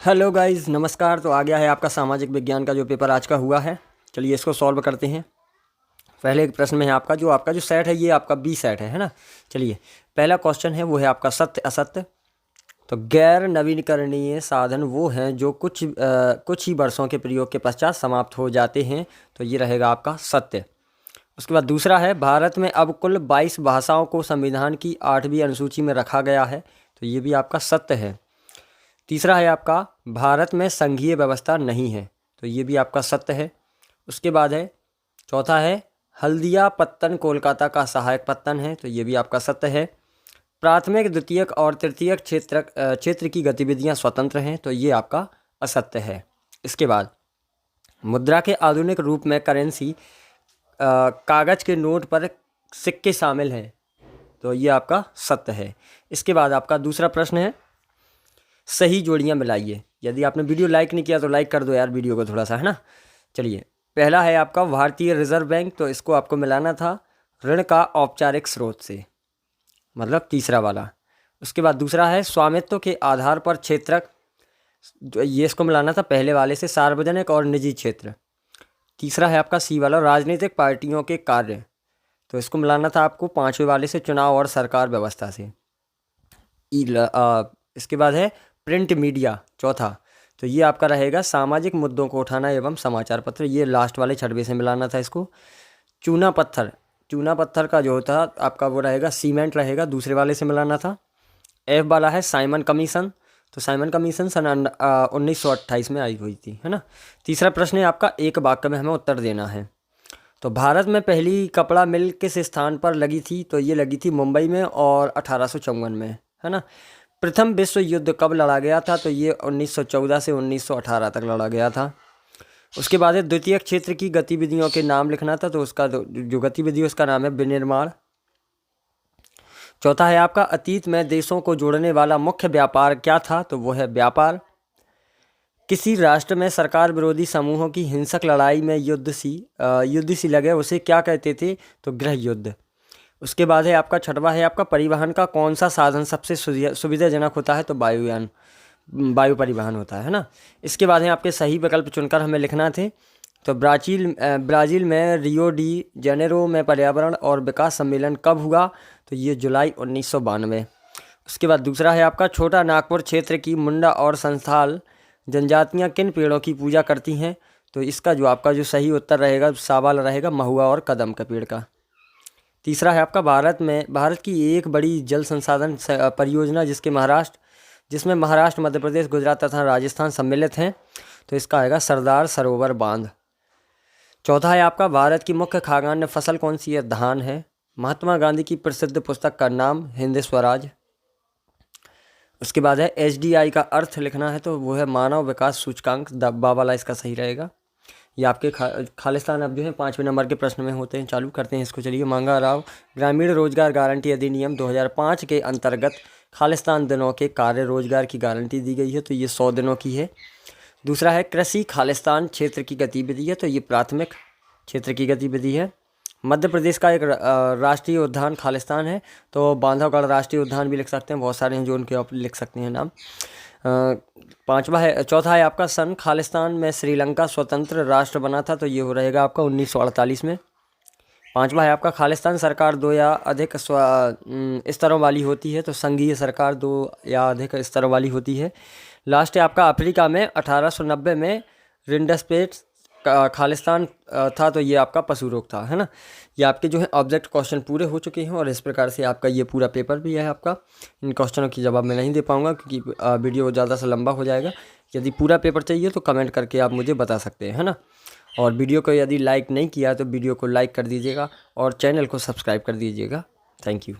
Hello guys, नमस्कार। तो आ गया है आपका सामाजिक विज्ञान का जो पेपर आज का हुआ है। चलिए इसको सॉल्व करते हैं। पहले एक प्रश्न में है आपका जो सेट है ये आपका बी सेट है ना। चलिए पहला क्वेश्चन है वो है आपका सत्य असत्य। तो गैर नवीनकरणीय साधन वो हैं जो कुछ ही वर्षों के प्रयोग के पश्चात समाप्त हो जाते हैं। तो ये रहेगा आपका सत्य। उसके बाद दूसरा है भारत में अब कुल 22 भाषाओं को संविधान की 8वीं अनुसूची में रखा गया है। तो ये भी आपका सत्य है। तीसरा है आपका भारत में संघीय व्यवस्था नहीं है। तो ये भी आपका सत्य है। उसके बाद है चौथा है हल्दिया पत्तन कोलकाता का सहायक पत्तन है। तो ये भी आपका सत्य है। प्राथमिक द्वितीयक और तृतीयक क्षेत्र की गतिविधियां स्वतंत्र हैं। तो ये आपका असत्य है। इसके बाद मुद्रा के आधुनिक रूप में करेंसी कागज के नोट पर सिक्के शामिल हैं। तो ये आपका सत्य है। इसके बाद आपका दूसरा प्रश्न है सही जोड़ियाँ मिलाइए। यदि आपने वीडियो लाइक नहीं किया तो लाइक कर दो यार वीडियो को थोड़ा सा, है ना। चलिए पहला है आपका भारतीय रिजर्व बैंक। तो इसको आपको मिलाना था ऋण का औपचारिक स्रोत से, मतलब तीसरा वाला। उसके बाद दूसरा है स्वामित्व के आधार पर क्षेत्रक। ये इसको मिलाना था पहले वाले से सार्वजनिक और निजी क्षेत्र। तीसरा है आपका सी वाला राजनीतिक पार्टियों के कार्य। तो इसको मिलाना था आपको पांचवें वाले से चुनाव और सरकार व्यवस्था से। इसके बाद है प्रिंट मीडिया चौथा। तो ये आपका रहेगा सामाजिक मुद्दों को उठाना एवं समाचार पत्र। ये लास्ट वाले छठवें से मिलाना था इसको। चूना पत्थर का जो होता है आपका वो रहेगा सीमेंट रहेगा, दूसरे वाले से मिलाना था। एफ वाला है साइमन कमीशन। तो साइमन कमीशन सन 1928 में आई हुई थी, है ना। तीसरा प्रश्न है आपका एक वाक्य में हमें उत्तर देना है। तो भारत में पहली कपड़ा मिल किस स्थान पर लगी थी। तो ये लगी थी मुंबई में और 1854 में, है ना। प्रथम विश्व युद्ध कब लड़ा गया था। तो ये 1914 से 1918 तक लड़ा गया था। उसके बाद है द्वितीय क्षेत्र की गतिविधियों के नाम लिखना था। तो उसका जो गतिविधि उसका नाम है विनिर्माण। चौथा है आपका अतीत में देशों को जोड़ने वाला मुख्य व्यापार क्या था। तो वो है व्यापार। किसी राष्ट्र में सरकार विरोधी समूहों की हिंसक लड़ाई में युद्ध सी लगे उसे क्या कहते थे। तो गृह युद्ध। उसके बाद है आपका छठवा है आपका परिवहन का कौन सा साधन सबसे सुविधाजनक होता है। तो वायु परिवहन होता है ना। इसके बाद है आपके सही विकल्प चुनकर हमें लिखना थे। तो ब्राज़ील में रियो डी जेनेरो में पर्यावरण और विकास सम्मेलन कब हुआ। तो ये जुलाई 1992। उसके बाद दूसरा है आपका छोटा नागपुर क्षेत्र की मुंडा और संथाल जनजातियाँ किन पेड़ों की पूजा करती हैं। तो इसका जो सही उत्तर रहेगा सवाल रहेगा महुआ और कदम का पेड़ का। तीसरा है आपका भारत की एक बड़ी जल संसाधन परियोजना जिसमें महाराष्ट्र मध्य प्रदेश गुजरात तथा राजस्थान सम्मिलित हैं। तो इसका आएगा सरदार सरोवर बांध। चौथा है आपका भारत की मुख्य खाद्यान्न फसल कौन सी है। धान है। महात्मा गांधी की प्रसिद्ध पुस्तक का नाम हिंद स्वराज। उसके बाद है HDI का अर्थ लिखना है। तो वो है मानव विकास सूचकांक। दब्बा वाला इसका सही रहेगा। ये आपके खालिस्तान अब जो है 5वें नंबर के प्रश्न में होते हैं। चालू करते हैं इसको। चलिए मांगा राव ग्रामीण रोजगार गारंटी अधिनियम 2005 के अंतर्गत खालिस्तान दिनों के कार्य रोजगार की गारंटी दी गई है। तो ये 100 दिनों की है। दूसरा है कृषि खालिस्तान क्षेत्र की गतिविधि है। तो ये प्राथमिक क्षेत्र की गतिविधि है। मध्य प्रदेश का एक राष्ट्रीय उद्यान खालिस्तान है। तो बांधवगढ़ राष्ट्रीय उद्यान भी लिख सकते हैं, बहुत सारे हैं जो उनके आप लिख सकते हैं नाम। चौथा है आपका सन खालिस्तान में श्रीलंका स्वतंत्र राष्ट्र बना था। तो ये हो रहेगा आपका 1948 में। पांचवा है आपका खालिस्तान सरकार 2 या अधिक स्तरों वाली होती है। तो संघीय सरकार 2 या अधिक स्तरों वाली होती है। लास्ट है आपका अफ्रीका में 1890 में रिंडसपेट खालिस्तान था। तो ये आपका पशु रोग था, है ना। ये आपके जो है ऑब्जेक्ट क्वेश्चन पूरे हो चुके हैं और इस प्रकार से आपका ये पूरा पेपर भी है आपका। इन क्वेश्चनों की जवाब मैं नहीं दे पाऊंगा क्योंकि वीडियो ज़्यादा से लंबा हो जाएगा। यदि पूरा पेपर चाहिए तो कमेंट करके आप मुझे बता सकते हैं, है ना। और वीडियो को यदि लाइक नहीं किया तो वीडियो को लाइक कर दीजिएगा और चैनल को सब्सक्राइब कर दीजिएगा। Thank you.